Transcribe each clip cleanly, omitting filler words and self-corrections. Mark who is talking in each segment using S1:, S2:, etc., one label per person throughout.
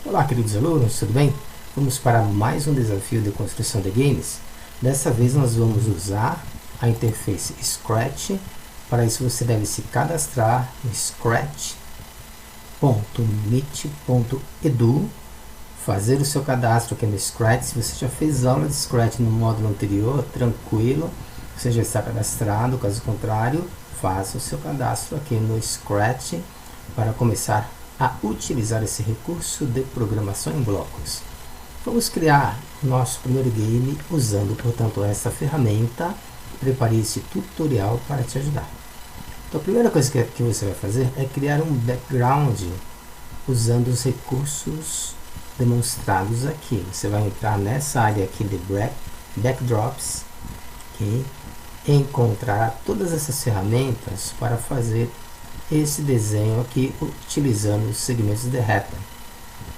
S1: Olá, queridos alunos, tudo bem? Vamos para mais um desafio de construção de games. Dessa vez nós vamos usar a interface Scratch. Para isso você deve se cadastrar no scratch.meet.edu, fazer o seu cadastro aqui no Scratch. Se você já fez aula de Scratch no módulo anterior, tranquilo, você já está cadastrado. Caso contrário, faça o seu cadastro aqui no Scratch para começar a utilizar esse recurso de programação em blocos. Vamos criar nosso primeiro game usando, portanto, essa ferramenta. Preparei esse tutorial para te ajudar. Então, a primeira coisa que você vai fazer é criar um background usando os recursos demonstrados aqui. Você vai entrar nessa área aqui de backdrops, okay? Encontrar todas essas ferramentas para fazer esse desenho aqui utilizando os segmentos de reta.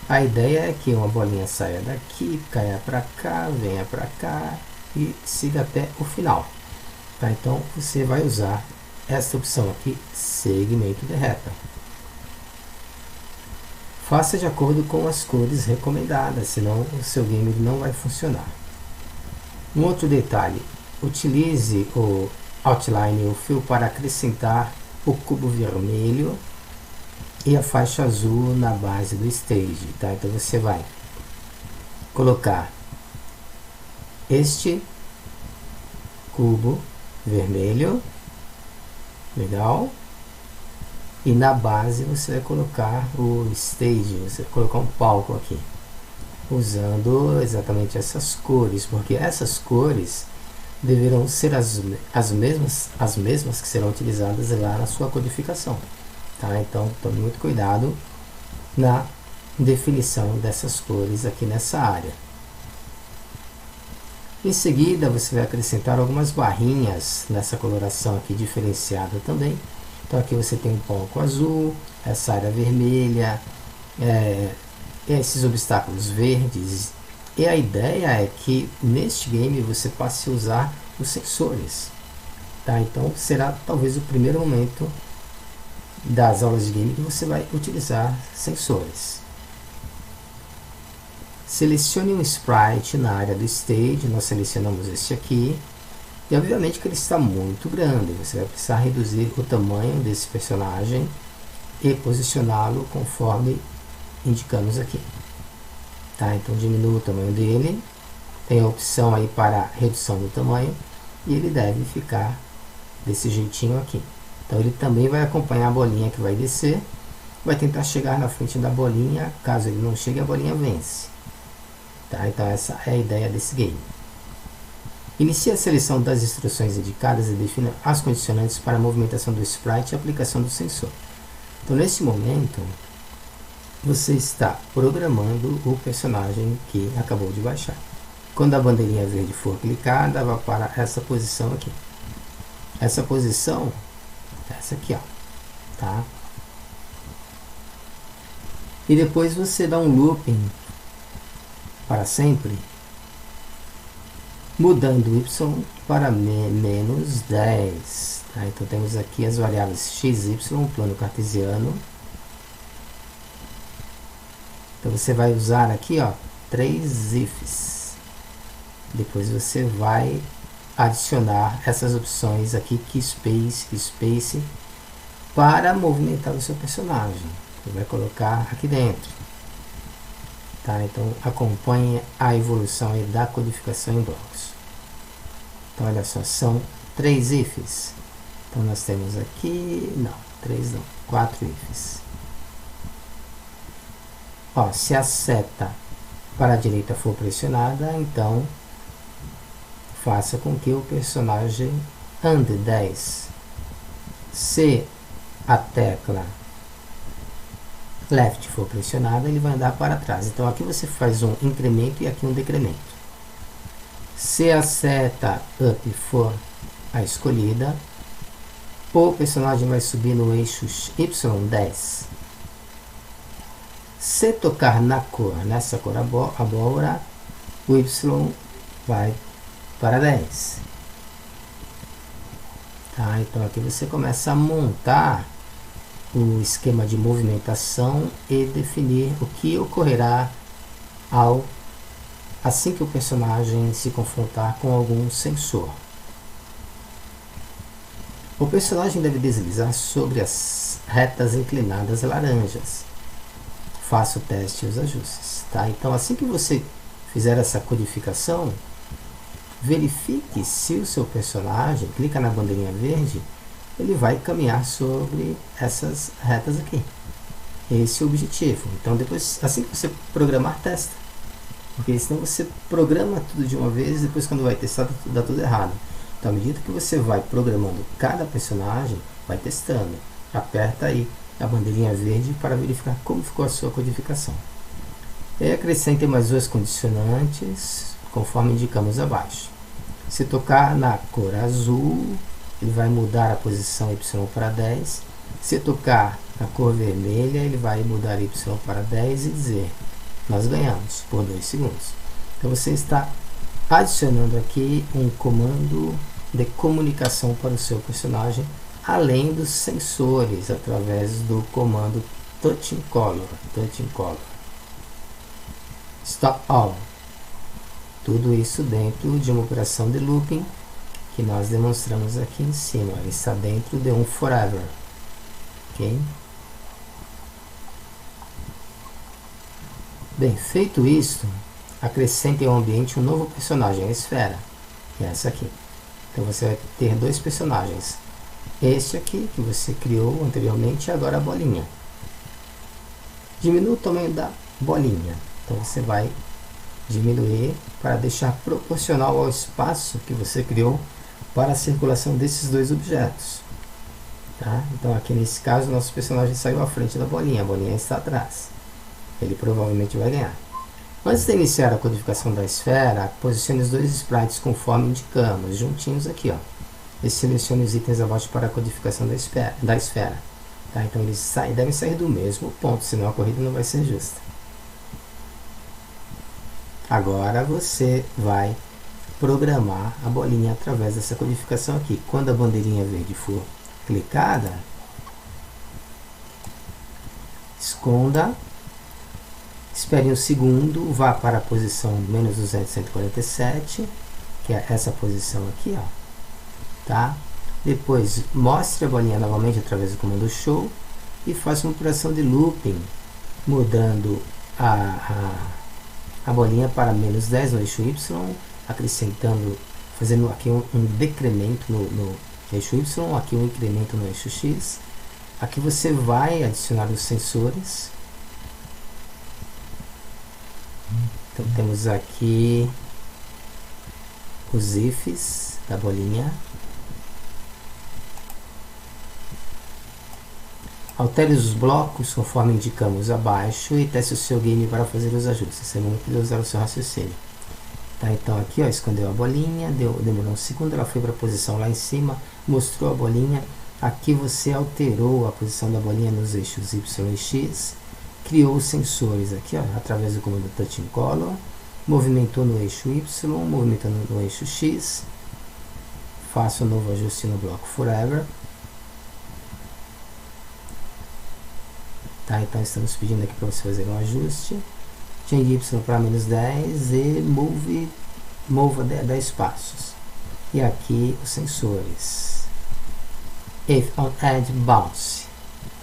S1: A ideia é que uma bolinha saia daqui, caia para cá, venha para cá e siga até o final. Tá? Então você vai usar essa opção aqui, segmento de reta. Faça de acordo com as cores recomendadas, senão o seu game não vai funcionar. Um outro detalhe, utilize o outline, o fio, para acrescentar o cubo vermelho e a faixa azul na base do stage, tá? Então você vai colocar este cubo vermelho, legal, e na base você vai colocar o stage, você vai colocar um palco aqui, usando exatamente essas cores, porque essas cores deverão ser as mesmas que serão utilizadas lá na sua codificação, tá? Então tome muito cuidado na definição dessas cores aqui nessa área. Em seguida você vai acrescentar algumas barrinhas nessa coloração aqui diferenciada também. Então aqui você tem um palco azul, essa área vermelha, esses obstáculos verdes. E a ideia é que neste game você passe a usar os sensores, tá? Então será talvez o primeiro momento das aulas de game que você vai utilizar sensores. Selecione um sprite na área do stage, nós selecionamos este aqui, e obviamente que ele está muito grande, você vai precisar reduzir o tamanho desse personagem e posicioná-lo conforme indicamos aqui. Tá, então diminua o tamanho dele, tem a opção aí para redução do tamanho, e ele deve ficar desse jeitinho aqui. Então ele também vai acompanhar a bolinha que vai descer, vai tentar chegar na frente da bolinha. Caso ele não chegue, a bolinha vence. Tá, então essa é a ideia desse game. Inicie a seleção das instruções indicadas e defina as condicionantes para a movimentação do sprite e a aplicação do sensor. Então nesse momento você está programando o personagem que acabou de baixar. Quando a bandeirinha verde for clicada, vá para essa posição aqui. Essa posição, essa aqui, ó, tá? E depois você dá um looping para sempre, mudando o y para menos 10. Tá? Então temos aqui as variáveis x, y, plano cartesiano. Então você vai usar aqui, ó, 3 ifs. Depois você vai adicionar essas opções aqui, key space, para movimentar o seu personagem. Você vai colocar aqui dentro. Tá? Então acompanhe a evolução aí da codificação em blocos. Então olha só, são 3 ifs. Então nós temos aqui, não, 3 não, 4 ifs. Ó, se a seta para a direita for pressionada, então faça com que o personagem ande 10. Se a tecla left for pressionada, ele vai andar para trás. Então aqui você faz um incremento e aqui um decremento. Se a seta up for a escolhida, o personagem vai subir no eixo Y10. Se tocar na cor, nessa cor abóbora, o Y vai para 10. Tá? Então aqui você começa a montar o esquema de movimentação e definir o que ocorrerá assim que o personagem se confrontar com algum sensor. O personagem deve deslizar sobre as retas inclinadas laranjas. Faça o teste e os ajustes. Tá? Então, assim que você fizer essa codificação, verifique se o seu personagem, clica na bandeirinha verde, ele vai caminhar sobre essas retas aqui. Esse é o objetivo. Então, depois, assim que você programar, testa. Porque senão você programa tudo de uma vez e depois quando vai testar dá tudo errado. Então, à medida que você vai programando cada personagem, vai testando. Aperta aí a bandeirinha verde para verificar como ficou a sua codificação. E acrescente mais duas condicionantes, conforme indicamos abaixo. Se tocar na cor azul, ele vai mudar a posição Y para 10. Se tocar na cor vermelha, ele vai mudar Y para 10 e dizer: nós ganhamos por 2 segundos. Então você está adicionando aqui um comando de comunicação para o seu personagem, além dos sensores, através do comando Touch in Color. Stop All. Tudo isso dentro de uma operação de looping que nós demonstramos aqui em cima. Ele está dentro de um forever. Ok? Bem, feito isso, acrescente ao ambiente um novo personagem, a esfera, que é essa aqui. Então você vai ter dois personagens. Este aqui, que você criou anteriormente, e agora a bolinha. Diminua o tamanho da bolinha. Então você vai diminuir para deixar proporcional ao espaço que você criou para a circulação desses dois objetos. Tá? Então aqui nesse caso, nosso personagem saiu à frente da bolinha, a bolinha está atrás. Ele provavelmente vai ganhar. Antes de iniciar a codificação da esfera, posicione os dois sprites conforme indicamos, juntinhos aqui, ó. E selecione os itens abaixo para a codificação da esfera. Tá? Então eles devem sair do mesmo ponto, senão a corrida não vai ser justa. Agora você vai programar a bolinha através dessa codificação aqui. Quando a bandeirinha verde for clicada, esconda, espere um segundo, vá para a posição menos 200, 147, que é essa posição aqui, ó. Tá? Depois mostre a bolinha novamente através do comando show e faça uma operação de looping, mudando a bolinha para menos 10 no eixo Y, acrescentando, fazendo aqui um decremento no eixo Y, aqui um incremento no eixo X. Aqui você vai adicionar os sensores. Então temos aqui os ifs da bolinha. Altere os blocos conforme indicamos abaixo e teste o seu game para fazer os ajustes. Você não precisa usar o seu raciocínio. Tá, então aqui, ó, escondeu a bolinha, demorou um segundo, ela foi para a posição lá em cima, mostrou a bolinha. Aqui você alterou a posição da bolinha nos eixos Y e X, criou os sensores aqui, ó, através do comando Touch in Color, movimentou no eixo Y, movimentando no eixo X. Faça um novo ajuste no bloco Forever. Tá, então estamos pedindo aqui para você fazer um ajuste. Change Y para menos 10 e mova 10 passos. E aqui os sensores. If on edge, bounce.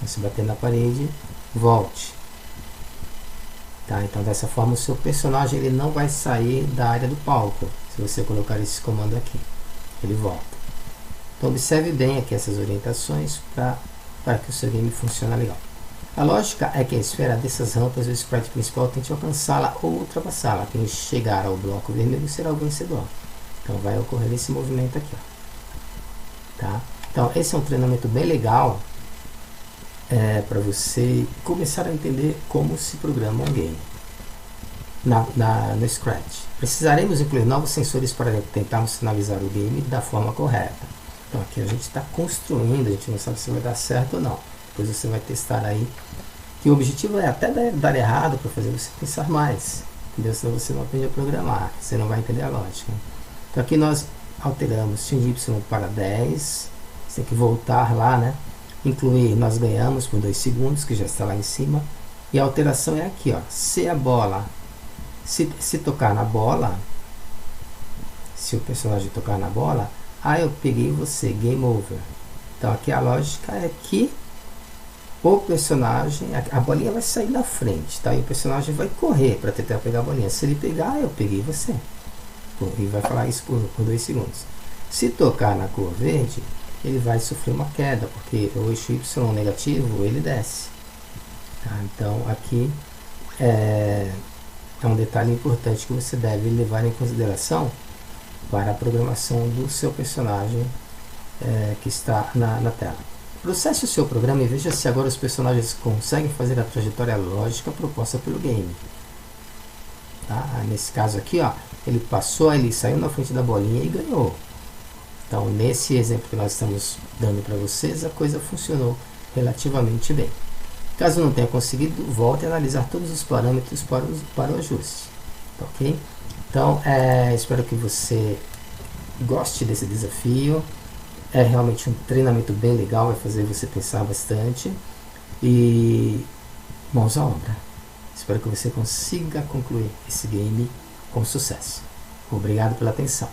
S1: Se bater na parede, volte. Tá, então dessa forma o seu personagem ele não vai sair da área do palco. Se você colocar esse comando aqui, ele volta. Então observe bem aqui essas orientações para que o seu game funcione legal. A lógica é que a esfera dessas rampas, o sprite principal tente alcançá-la ou ultrapassá-la. Quem chegar ao bloco vermelho será o vencedor. Então vai ocorrer esse movimento aqui, ó. Tá? Então esse é um treinamento bem legal para você começar a entender como se programa um game no Scratch. Precisaremos incluir novos sensores para tentarmos finalizar o game da forma correta. Então aqui a gente está construindo, a gente não sabe se vai dar certo ou não. Depois você vai testar aí, que o objetivo é até dar errado para fazer você pensar mais, entendeu? Senão você não aprende a programar, você não vai entender a lógica. Então aqui nós alteramos change Y para 10, você tem que voltar lá, né, incluir, nós ganhamos por 2 segundos, que já está lá em cima. E a alteração é aqui, ó. Se a bola, se tocar na bola, se o personagem tocar na bola, eu peguei você, game over. Então aqui a lógica é que o personagem, a bolinha vai sair da frente, tá? E o personagem vai correr para tentar pegar a bolinha. Se ele pegar, eu peguei você. E vai falar isso por 2 segundos. Se tocar na cor verde, ele vai sofrer uma queda, porque o eixo Y negativo, ele desce. Tá? Então aqui é um detalhe importante que você deve levar em consideração para a programação do seu personagem que está na tela. Processe o seu programa e veja se agora os personagens conseguem fazer a trajetória lógica proposta pelo game. Tá? Nesse caso aqui, ó, ele passou, ele saiu na frente da bolinha e ganhou. Então, nesse exemplo que nós estamos dando para vocês, a coisa funcionou relativamente bem. Caso não tenha conseguido, volte a analisar todos os parâmetros para o ajuste. Ok? Então, espero que você goste desse desafio. É realmente um treinamento bem legal, vai fazer você pensar bastante. E mãos à obra. Espero que você consiga concluir esse game com sucesso. Obrigado pela atenção.